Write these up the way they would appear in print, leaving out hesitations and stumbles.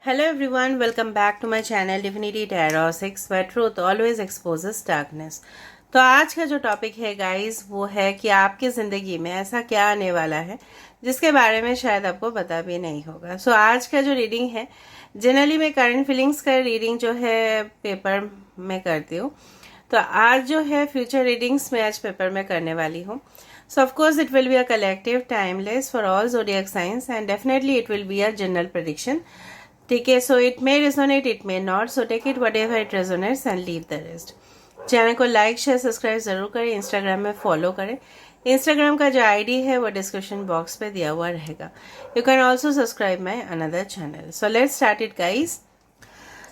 Hello everyone, welcome back to my channel Divinity Tarot 6 where truth always exposes darkness। तो आज का जो topic है गाइस वो है कि आपकी ज़िंदगी में ऐसा क्या आने वाला है जिसके बारे में शायद आपको पता भी नहीं होगा। सो आज का जो रीडिंग है, जनरली मैं करंट फीलिंग्स का रीडिंग जो है पेपर में करती हूँ, तो आज जो है फ्यूचर रीडिंग्स में आज पेपर में करने वाली हूँ। So of course it will be a collective, timeless for all zodiac signs and definitely it will be a general prediction। ठीक है, so it may resonate it may not, so take it whatever it resonates and leave the rest. Channel को like share subscribe जरूर करें, Instagram में follow करें। Instagram का जो ID है वो डिस्क्रिप्शन बॉक्स पे दिया हुआ रहेगा। You can also subscribe my another channel. So let's start it guys.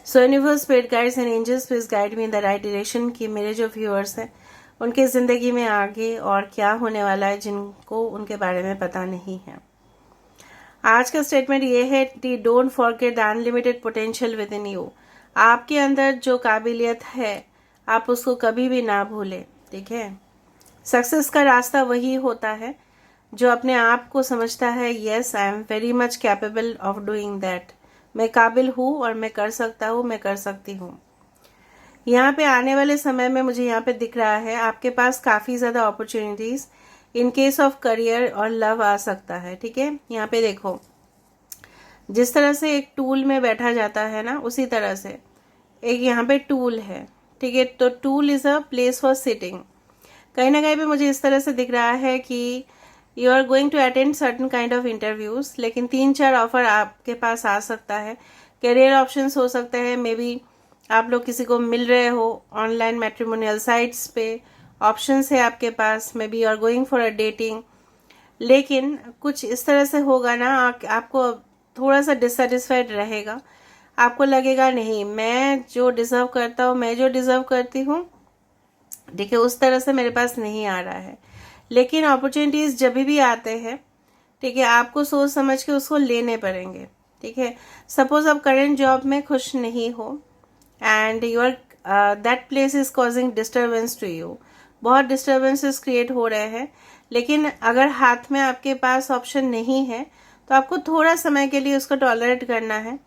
So universe, spirit guides and angels please guide me in the right direction कि मेरे जो व्यूअर्स हैं उनके ज़िंदगी में आगे और क्या होने वाला है जिनको उनके बारे में पता नहीं है। आज का स्टेटमेंट ये है कि don't forget the unlimited potential with in you. आपके अंदर जो काबिलियत है आप उसको कभी भी ना भूलें। ठीक है, सक्सेस का रास्ता वही होता है जो अपने आप को समझता है yes I am very much capable of doing that. मैं काबिल हूँ और मैं कर सकता हूँ, मैं कर सकती हूँ। यहाँ पे आने वाले समय में मुझे यहाँ पे दिख रहा है आपके पास काफ़ी ज़्यादा opportunities in case of career और लव आ सकता है। ठीक है, यहाँ पे देखो जिस तरह से एक टूल में बैठा जाता है ना, उसी तरह से एक यहाँ पे टूल है। ठीक है, तो tool is a place for sitting. कहीं ना कहीं पे मुझे इस तरह से दिख रहा है कि you are going to attend certain kind of interviews, लेकिन 3-4 ऑफर आपके पास आ सकता है। करियर ऑप्शंस हो सकते हैं, मे बी आप लोग किसी को मिल रहे हो ऑनलाइन मैट्रिमोनियल साइट्स पे, ऑप्शंस है आपके पास। May be you are going for a dating, लेकिन कुछ इस तरह से होगा ना आपको थोड़ा सा डिससेटिस्फाइड रहेगा। आपको लगेगा नहीं मैं जो डिजर्व करता हूँ, मैं जो डिजर्व करती हूँ, ठीक है, उस तरह से मेरे पास नहीं आ रहा है। लेकिन अपॉर्चुनिटीज जब भी आते हैं, ठीक है, आपको सोच समझ के उसको लेने पड़ेंगे। ठीक है, सपोज आप करंट जॉब में खुश नहीं हो and your that place is causing disturbance to you, बहुत डिस्टर्बेंसेस क्रिएट हो रहे हैं, लेकिन अगर हाथ में आपके पास ऑप्शन नहीं है तो आपको थोड़ा समय के लिए उसको टॉलरेट करना है।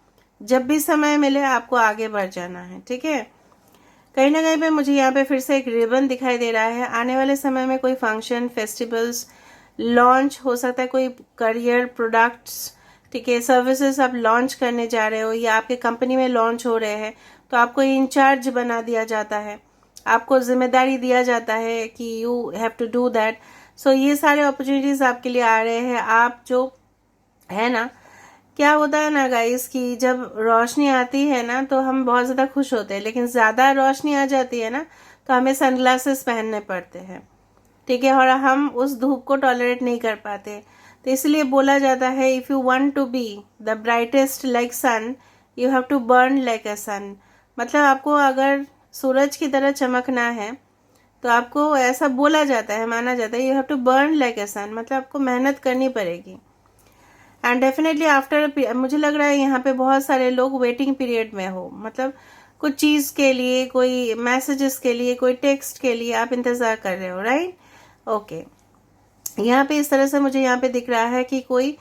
जब भी समय मिले आपको आगे बढ़ जाना है। ठीक है, कहीं ना कहीं पे मुझे यहाँ पे फिर से एक रिबन दिखाई दे रहा है। आने वाले समय में कोई फंक्शन, फेस्टिवल्स, लॉन्च हो सकता है, कोई करियर प्रोडक्ट्स, ठीक है, सर्विसेज आप लॉन्च करने जा रहे हो या आपके कंपनी में लॉन्च हो रहे हैं, तो आपको इंचार्ज बना दिया जाता है, आपको जिम्मेदारी दिया जाता है कि you have to do that. So ये सारे अपॉर्चुनिटीज आपके लिए आ रहे हैं। आप जो है ना, क्या होता है ना गाइस कि जब रोशनी आती है ना तो हम बहुत ज़्यादा खुश होते हैं, लेकिन ज़्यादा रोशनी आ जाती है ना तो हमें सनग्लासेस पहनने पड़ते हैं। ठीक है, और हम उस धूप को टॉलरेट नहीं कर पाते। तो इसलिए बोला जाता है if you want to be the brightest like sun you have to burn like a sun. मतलब आपको अगर सूरज की तरह चमकना है तो आपको ऐसा बोला जाता है, माना जाता है, you have to burn like a sun, मतलब आपको मेहनत करनी पड़ेगी। एंड डेफिनेटली आफ्टर, मुझे लग रहा है यहाँ पे बहुत सारे लोग वेटिंग पीरियड में हो, मतलब कुछ चीज़ के लिए, कोई मैसेजेस के लिए, कोई टेक्स्ट के लिए आप इंतज़ार कर रहे हो, राइट? ओके, यहाँ पे इस तरह से मुझे यहाँ पे दिख रहा है कि कोई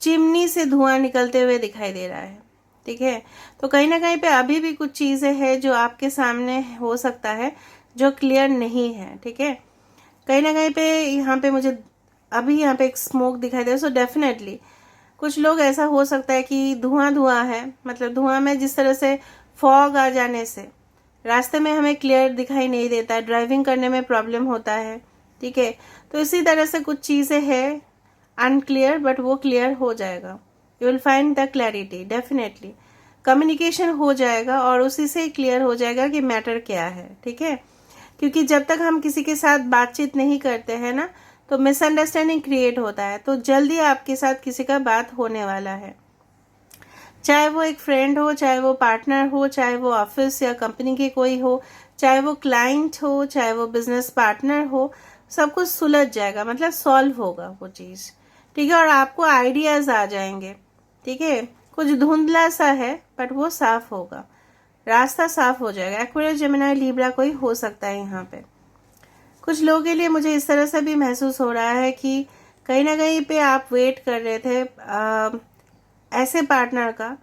चिमनी से धुआं निकलते हुए दिखाई दे रहा है। ठीक है, तो कहीं ना कहीं पे अभी भी कुछ चीज़ें हैं जो आपके सामने हो सकता है जो क्लियर नहीं है। ठीक है, कहीं ना कहीं पे यहाँ पे मुझे अभी यहाँ पे एक स्मोक दिखाई दे रहा है। सो डेफिनेटली कुछ लोग ऐसा हो सकता है कि धुआं धुआं है, मतलब धुआं में जिस तरह से फॉग आ जाने से रास्ते में हमें क्लियर दिखाई नहीं देता, ड्राइविंग करने में प्रॉब्लम होता है। ठीक है, तो इसी तरह से कुछ चीज़ें हैं अनक्लियर, बट वो क्लियर हो जाएगा। You will find the clarity, definitely communication हो जाएगा और उसी से क्लियर हो जाएगा कि मैटर क्या है। ठीक है, क्योंकि जब तक हम किसी के साथ बातचीत नहीं करते हैं ना तो मिसअंडरस्टैंडिंग क्रिएट होता है। तो जल्दी आपके साथ किसी का बात होने वाला है, चाहे वो एक फ्रेंड हो, चाहे वो पार्टनर हो, चाहे वो ऑफिस या कंपनी के कोई हो, चाहे वो क्लाइंट हो, चाहे वो बिजनेस पार्टनर हो, सब कुछ सुलझ जाएगा, मतलब सॉल्व होगा वो चीज़। ठीक है, और आपको आइडियाज आ जाएंगे। ठीक है, कुछ धुंधला सा है बट वो साफ होगा, रास्ता साफ हो जाएगा। एक्वेरियस, जेमिनी, लिब्रा कोई हो सकता है यहाँ पे। कुछ लोगों के लिए मुझे इस तरह से भी महसूस हो रहा है कि कहीं ना कहीं पे आप वेट कर रहे थे ऐसे पार्टनर का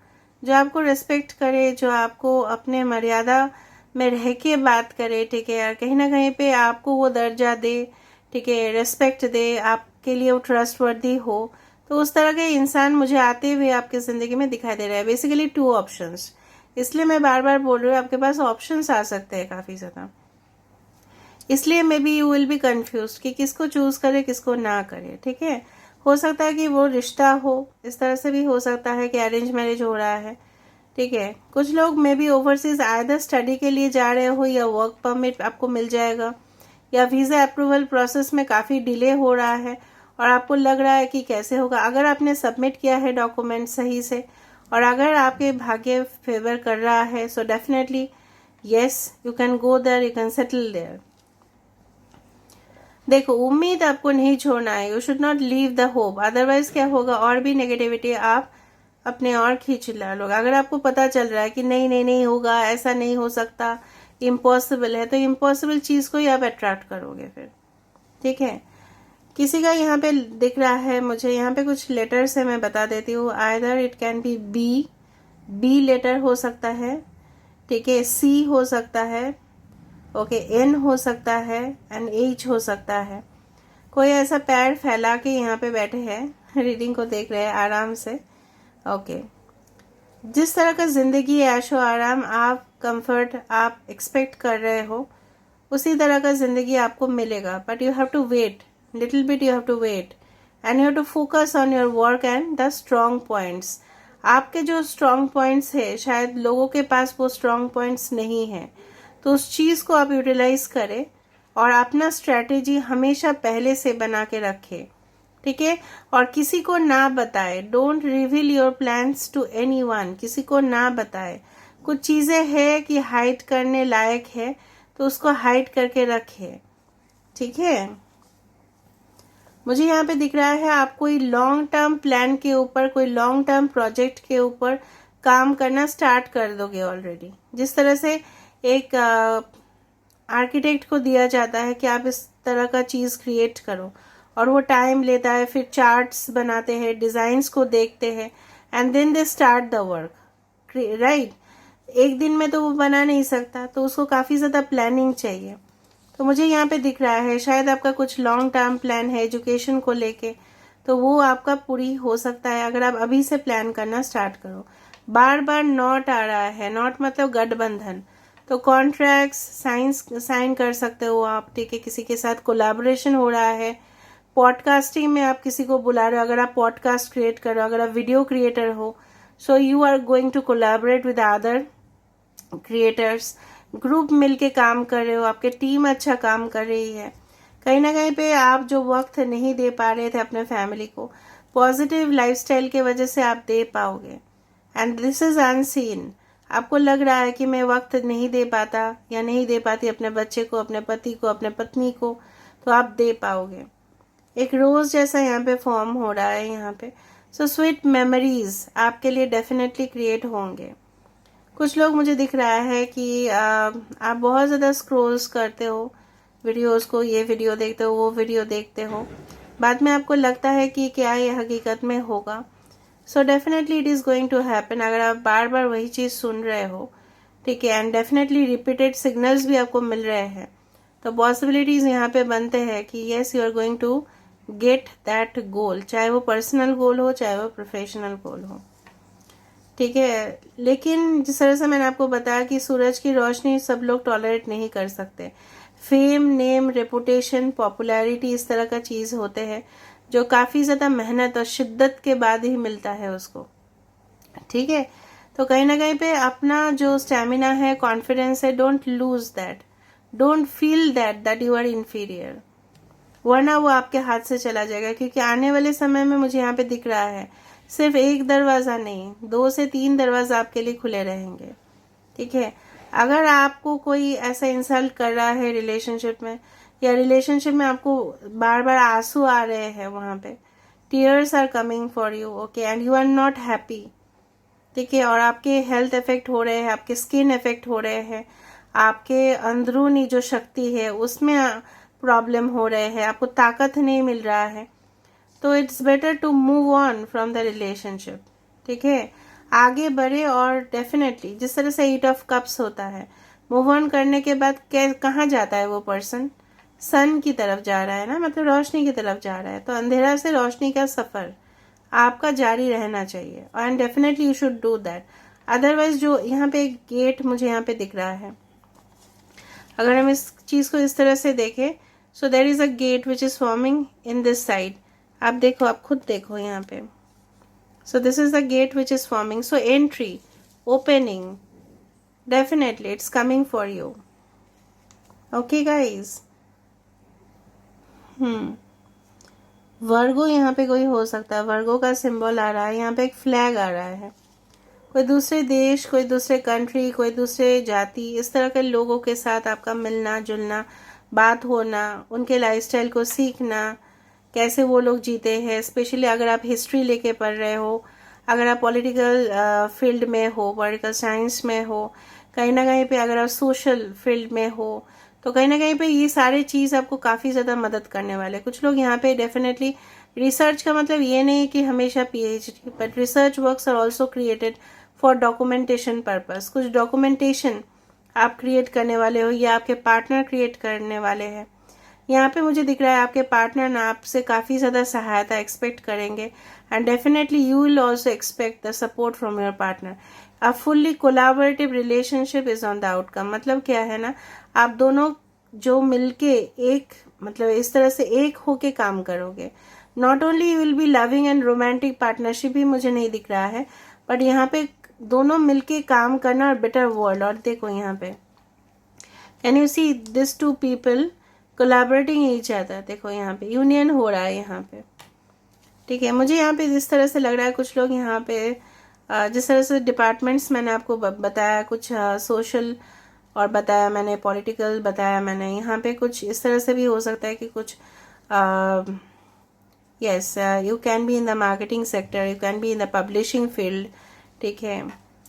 जो आपको रिस्पेक्ट करे, जो आपको अपने मर्यादा में रह के बात करे, ठीक है, और कहीं ना कहीं पे आपको वो दर्जा दे, ठीक है, रिस्पेक्ट दे, आपके लिए वो ट्रस्टवर्दी हो। तो उस तरह के इंसान मुझे आते हुए आपकी ज़िंदगी में दिखाई दे रहा है। बेसिकली 2 ऑप्शंस, इसलिए मैं बार बार बोल रही हूँ, आपके पास ऑप्शंस आ सकते हैं काफ़ी ज़्यादा, इसलिए मे be you will be confuse कि किसको चूज करे किसको ना करे। ठीक है, हो सकता है कि वो रिश्ता हो, इस तरह से भी हो सकता है कि अरेंज मैरिज हो रहा है। ठीक है, कुछ लोग may be overseas either study के लिए जा रहे हो या वर्क परमिट आपको मिल जाएगा, या वीज़ा अप्रूवल प्रोसेस में काफ़ी डिले हो रहा है और आपको लग रहा है कि कैसे होगा। अगर आपने सबमिट किया है डॉक्यूमेंट सही से और अगर आपके भाग्य फेवर कर रहा है, so definitely yes you can go there, you can settle there. देखो, उम्मीद आपको नहीं छोड़ना है, you should not leave the hope, otherwise क्या होगा, और भी नेगेटिविटी आप अपने और खींच लोगे। अगर आपको पता चल रहा है कि नहीं नहीं नहीं होगा, ऐसा नहीं हो सकता, इम्पॉसिबल है, तो इम्पॉसिबल चीज को ही आप अट्रैक्ट करोगे फिर। ठीक है, किसी का यहाँ पे दिख रहा है मुझे, यहाँ पे कुछ लेटर्स है, मैं बता देती हूँ। Either it can be be later हो सकता है, ठीक है, सी हो सकता है, ओके, एन हो सकता है, एंड एच हो सकता है। कोई ऐसा पैर फैला के यहाँ पे बैठे हैं, रीडिंग को देख रहे हैं आराम से। ओके, जिस तरह का जिंदगी ऐशो आराम आप कंफर्ट आप एक्सपेक्ट कर रहे हो, उसी तरह का जिंदगी आपको मिलेगा, but you have to wait little bit, you have to wait and you have to focus on your work and the strong points. आपके जो स्ट्रॉन्ग पॉइंट्स है, शायद लोगों के पास वो स्ट्रॉन्ग पॉइंट्स नहीं है, तो उस चीज को आप यूटिलाइज करें और अपना स्ट्रेटेजी हमेशा पहले से बना के रखें। ठीक है, और किसी को ना बताए, don't reveal your plans to anyone, किसी को ना बताए। कुछ चीजें है कि हाइड करने लायक है, तो उसको हाइड करके रखे। ठीक है, मुझे यहाँ पे दिख रहा है आप कोई लॉन्ग टर्म प्लान के ऊपर, कोई लॉन्ग टर्म प्रोजेक्ट के ऊपर काम करना स्टार्ट कर दोगे ऑलरेडी। जिस तरह से एक आर्किटेक्ट को दिया जाता है कि आप इस तरह का चीज क्रिएट करो, और वो टाइम लेता है, फिर चार्ट्स बनाते हैं, डिजाइन्स को देखते हैं, and then they start the work, right. एक दिन में तो वो बना नहीं सकता, तो उसको काफी ज्यादा प्लानिंग चाहिए। तो मुझे यहाँ पे दिख रहा है शायद आपका कुछ लॉन्ग टर्म प्लान है एजुकेशन को लेके, तो वो आपका पूरी हो सकता है अगर आप अभी से प्लान करना स्टार्ट करो। बार बार नॉट आ रहा है, नॉट मतलब गठबंधन, तो कॉन्ट्रैक्ट्स साइन कर सकते हो आप। ठीक है, किसी के साथ कोलैबोरेशन हो रहा है, पॉडकास्टिंग में आप किसी को बुला रहे हो, अगर आप पॉडकास्ट क्रिएट कर रहे हो, अगर आप वीडियो क्रिएटर हो, so you are going to collaborate with other creators, group मिलके काम कर रहे हो, आपके टीम अच्छा काम कर रही है। कहीं ना कहीं पे आप जो वक्त नहीं दे पा रहे थे अपने फैमिली को, पॉजिटिव लाइफस्टाइल के वजह से आप दे पाओगे, एंड दिस इज अनसीन। आपको लग रहा है कि मैं वक्त नहीं दे पाता या नहीं दे पाती अपने बच्चे को, अपने पति को, अपने पत्नी को, तो आप दे पाओगे। एक रोज जैसा यहाँ पे फॉर्म हो रहा है यहाँ पे, सो स्वीट मेमोरीज आपके लिए डेफिनेटली क्रिएट होंगे। कुछ लोग मुझे दिख रहा है कि आप बहुत ज़्यादा स्क्रॉल्स करते हो वीडियोस को, ये वीडियो देखते हो, वो वीडियो देखते हो, बाद में आपको लगता है कि क्या ये हकीकत में होगा। So definitely it is going to happen, अगर आप बार बार वही चीज़ सुन रहे हो, ठीक है, एंड डेफिनेटली रिपीटेड सिग्नल्स भी आपको मिल रहे हैं, तो पॉसिबिलिटीज़ यहाँ पे बनते हैं कि yes you are going to get that goal, चाहे वो पर्सनल गोल हो चाहे वो प्रोफेशनल गोल हो। ठीक है, लेकिन जिस तरह से मैंने आपको बताया कि सूरज की रोशनी सब लोग टॉलरेट नहीं कर सकते। फेम, नेम, रेपुटेशन, पॉपुलैरिटी इस तरह का चीज होते हैं जो काफी ज्यादा मेहनत और शिद्दत के बाद ही मिलता है उसको। ठीक है, तो कहीं ना कहीं पे अपना जो स्टेमिना है, कॉन्फिडेंस है, don't lose that, don't feel that you are inferior, वरना वो आपके हाथ से चला जाएगा। क्योंकि आने वाले समय में मुझे यहाँ पे दिख रहा है सिर्फ एक दरवाजा नहीं, 2 से 3 दरवाजा आपके लिए खुले रहेंगे। ठीक है, अगर आपको कोई ऐसा इंसल्ट कर रहा है रिलेशनशिप में, या रिलेशनशिप में आपको बार बार आंसू आ रहे हैं, वहां पे tears are coming for you, okay, and you are not happy. ठीक है, और आपके हेल्थ इफेक्ट हो रहे हैं, आपके स्किन इफेक्ट हो रहे हैं, आपके अंदरूनी जो शक्ति है उसमें प्रॉब्लम हो रहे हैं, आपको ताकत नहीं मिल रहा है, तो it's better to move on from the relationship. ठीक है, आगे बढ़े और डेफिनेटली जिस तरह से 8 ऑफ कप्स होता है, मूव ऑन करने के बाद कहाँ जाता है वो पर्सन, सन की तरफ जा रहा है ना, मतलब रोशनी की तरफ जा रहा है। तो अंधेरा से रोशनी का सफ़र आपका जारी रहना चाहिए and definitely you should do that. Otherwise जो यहाँ पे एक गेट मुझे यहाँ पे दिख रहा है, अगर हम इस चीज़ को इस तरह से देखें, so there is a gate which is forming in this side. आप देखो, आप खुद देखो यहाँ पे। So this is the gate which is forming, so entry, opening, definitely it's coming for you. Okay guys. Virgo यहाँ पे कोई हो सकता है, वर्गो का सिंबल आ रहा है, यहाँ पे एक फ्लैग आ रहा है। कोई दूसरे देश, कोई दूसरे कंट्री, कोई दूसरे जाति, इस तरह के लोगों के साथ आपका मिलना जुलना, बात होना, उनके लाइफस्टाइल को सीखना, कैसे वो लोग जीते हैं। स्पेशली अगर आप हिस्ट्री लेके पढ़ रहे हो, अगर आप पॉलिटिकल फील्ड में हो, पॉलिटिकल साइंस में हो, कहीं ना कहीं पे अगर आप सोशल फील्ड में हो, तो कहीं ना कहीं पे ये सारे चीज़ आपको काफ़ी ज़्यादा मदद करने वाले। कुछ लोग यहाँ पे डेफिनेटली, रिसर्च का मतलब ये नहीं कि हमेशा PhD, but research works are also created for documentation purpose. कुछ डॉक्यूमेंटेशन आप क्रिएट करने वाले हो या आपके पार्टनर क्रिएट करने वाले हैं। यहाँ पे मुझे दिख रहा है आपके पार्टनर ना आपसे काफ़ी ज़्यादा सहायता एक्सपेक्ट करेंगे and definitely you will also expect the support from your partner. A fully collaborative relationship is on the outcome. मतलब क्या है ना, आप दोनों जो मिलके एक, मतलब इस तरह से एक होके काम करोगे। Not only you will be loving and romantic partnership भी मुझे नहीं दिख रहा है, बट यहाँ पे दोनों मिलके काम करना और बेटर वर्ल्ड। और देखो यहाँ पे, can you see this two people collaborating each other. देखो यहाँ पे यूनियन हो रहा है यहाँ पे, ठीक है। मुझे यहाँ पे जिस तरह से लग रहा है, कुछ लोग यहाँ पे जिस तरह से डिपार्टमेंट्स मैंने आपको बताया, कुछ सोशल और बताया मैंने, पॉलिटिकल बताया मैंने, यहाँ पे कुछ इस तरह से भी हो सकता है कि कुछ yes, you can be in the marketing sector, you can be in the publishing field, ठीक है।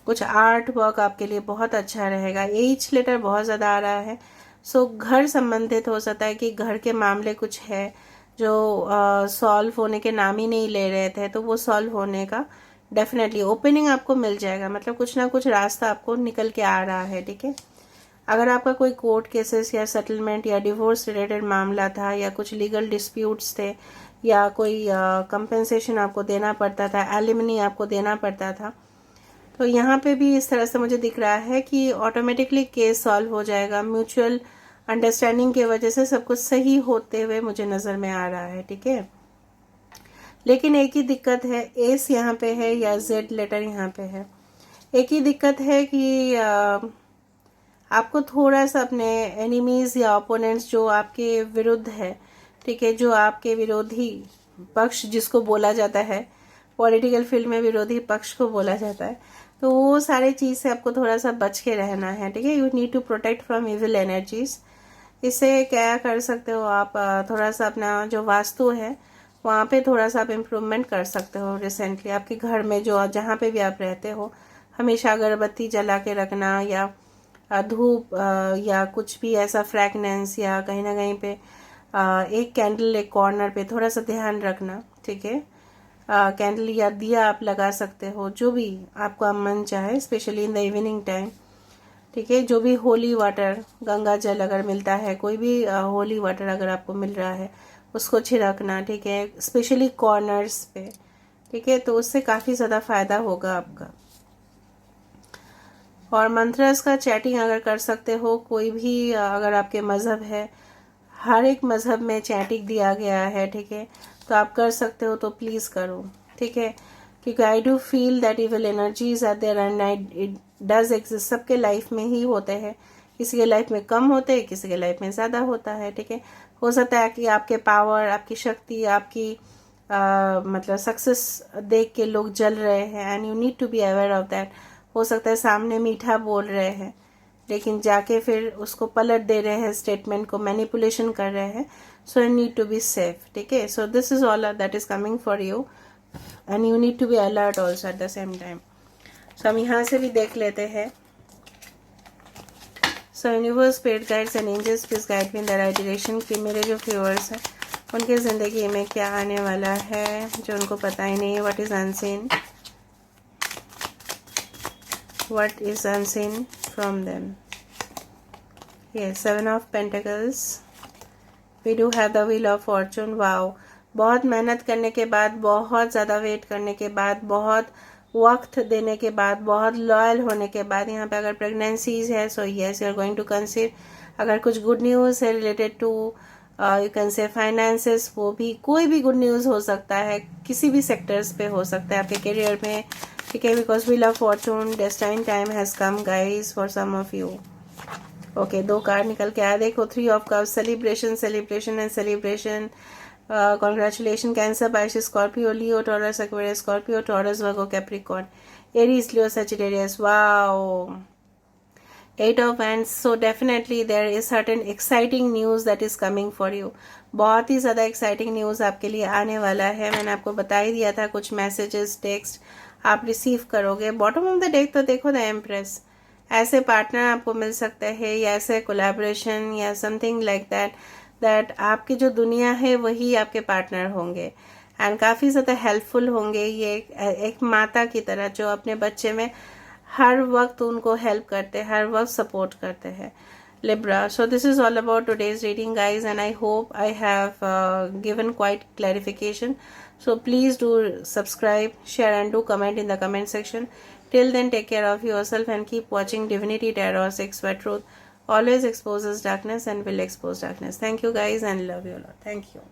कुछ आर्ट वर्क आपके लिए बहुत अच्छा रहेगा। एच लेटर बहुत ज़्यादा आ रहा है, सो घर संबंधित हो सकता है कि घर के मामले कुछ है जो सॉल्व होने के नाम ही नहीं ले रहे थे, तो वो सॉल्व होने का डेफिनेटली ओपनिंग आपको मिल जाएगा। मतलब कुछ ना कुछ रास्ता आपको निकल के आ रहा है, ठीक है। अगर आपका कोई कोर्ट केसेस या सेटलमेंट या डिवोर्स रिलेटेड मामला था, या कुछ लीगल डिस्प्यूट्स थे, या कोई कंपेंसेशन आपको देना पड़ता था, एलिमनी आपको देना पड़ता था, तो यहाँ पे भी इस तरह से मुझे दिख रहा है कि ऑटोमेटिकली केस सॉल्व हो जाएगा। म्यूचुअल अंडरस्टैंडिंग की वजह से सब कुछ सही होते हुए मुझे नज़र में आ रहा है, ठीक है। लेकिन एक ही दिक्कत है, एस यहाँ पे है या जेड लेटर यहाँ पे है। एक ही दिक्कत है कि आपको थोड़ा सा अपने एनिमीज या ओपोनेंट्स जो आपके विरुद्ध है, ठीक है, जो आपके विरोधी पक्ष जिसको बोला जाता है, पॉलिटिकल फील्ड में विरोधी पक्ष को बोला जाता है, तो वो सारे चीज़ से आपको थोड़ा सा बच के रहना है, ठीक है। You need to protect from evil energies. इससे क्या कर सकते हो आप, थोड़ा सा अपना जो वास्तु है वहाँ पे थोड़ा सा आप इम्प्रूवमेंट कर सकते हो। रिसेंटली आपके घर में जो जहाँ पे भी आप रहते हो, हमेशा अगरबत्ती जला के रखना, या धूप या कुछ भी ऐसा फ्रैगनेंस, या कहीं ना कहीं पे एक कैंडल एक कॉर्नर पे थोड़ा सा ध्यान रखना, ठीक है। कैंडल या दिया आप लगा सकते हो, जो भी आपका मन चाहे, specially in the evening time, ठीक है। जो भी होली वाटर, गंगा जल अगर मिलता है, कोई भी होली वाटर अगर आपको मिल रहा है, उसको छिड़कना, ठीक है, स्पेशली कॉर्नर्स पे, ठीक है। तो उससे काफ़ी ज़्यादा फायदा होगा आपका। और मंत्रस का चैटिंग अगर कर सकते हो, कोई भी अगर आपके मज़हब है, हर एक मज़हब में चैटिंग दिया गया है, ठीक है, तो आप कर सकते हो तो प्लीज़ करो, ठीक है। क्योंकि I do feel that evil energies are there and it does exist. सबके लाइफ में ही होते हैं, किसी के लाइफ में कम होते हैं, किसी के लाइफ में ज़्यादा होता है, ठीक है। हो सकता है कि आपके पावर, आपकी शक्ति, आपकी मतलब सक्सेस देख के लोग जल रहे हैं and you need to be aware of that. हो सकता है सामने मीठा बोल रहे हैं, लेकिन जाके फिर उसको पलट दे रहे हैं, स्टेटमेंट को मैनिपुलेशन कर रहे हैं। So you need to be safe, ठीक है। So this is all that is coming for you and you need to be alert also at the same time. So हम यहाँ से भी देख लेते हैं। So universe, spirit guides and angels, please guide me in the right direction कि मेरे जो व्यूअर्स हैं उनके ज़िंदगी में क्या आने वाला है जो उनको पता ही नहीं है। What is unseen, what is unseen from them. Yes, 7 of Pentacles. We do have the Wheel of Fortune. Wow, बहुत मेहनत करने के बाद, बहुत ज़्यादा वेट करने के बाद, बहुत वक्त देने के बाद, बहुत लॉयल होने के बाद, यहाँ पे अगर प्रेगनेंसीज है so yes you are going to conceive. अगर कुछ गुड न्यूज़ है related to you can say finances, वो भी कोई भी गुड न्यूज़ हो सकता है, किसी भी सेक्टर्स पे हो सकता है आपके करियर में. ठीक है, because wheel of fortune, destine time has come guys for some of you. Okay, 2 card निकल के आया. देखो 3 of cups, celebration, celebration and celebration. Congratulation Cancer, Pisces, Scorpio, Leo, Taurus, Aquarius, Scorpio, Taurus, Virgo, Capricorn, Aries, Leo, Sagittarius. Wow, 8 of Wands. So definitely there is certain exciting news that is coming for you. बहुत ही ज़्यादा exciting news आपके लिए आने वाला है. मैंने आपको बता ही दिया था, कुछ मैसेजेस, टेक्स्ट आप रिसीव करोगे. बॉटम ऑफ द डेक तो देखो द एम्प्रेस. ऐसे पार्टनर आपको मिल सकते हैं, या ऐसे कोलैबोरेशन या समथिंग लाइक दैट आपकी जो दुनिया है वही आपके पार्टनर होंगे. एंड काफ़ी ज़्यादा हेल्पफुल होंगे. ये एक माता की तरह जो अपने बच्चे में हर वक्त उनको हेल्प करते हैं, हर वक्त सपोर्ट करते हैं. Libra. So this is all about today's reading, guys, and I hope I have given quite clarification. So please do subscribe, share and do comment in the comment section. Till then, take care of yourself and keep watching Divinity Tarot 6, where truth always exposes darkness and will expose darkness. Thank you, guys, and love you a lot. Thank you.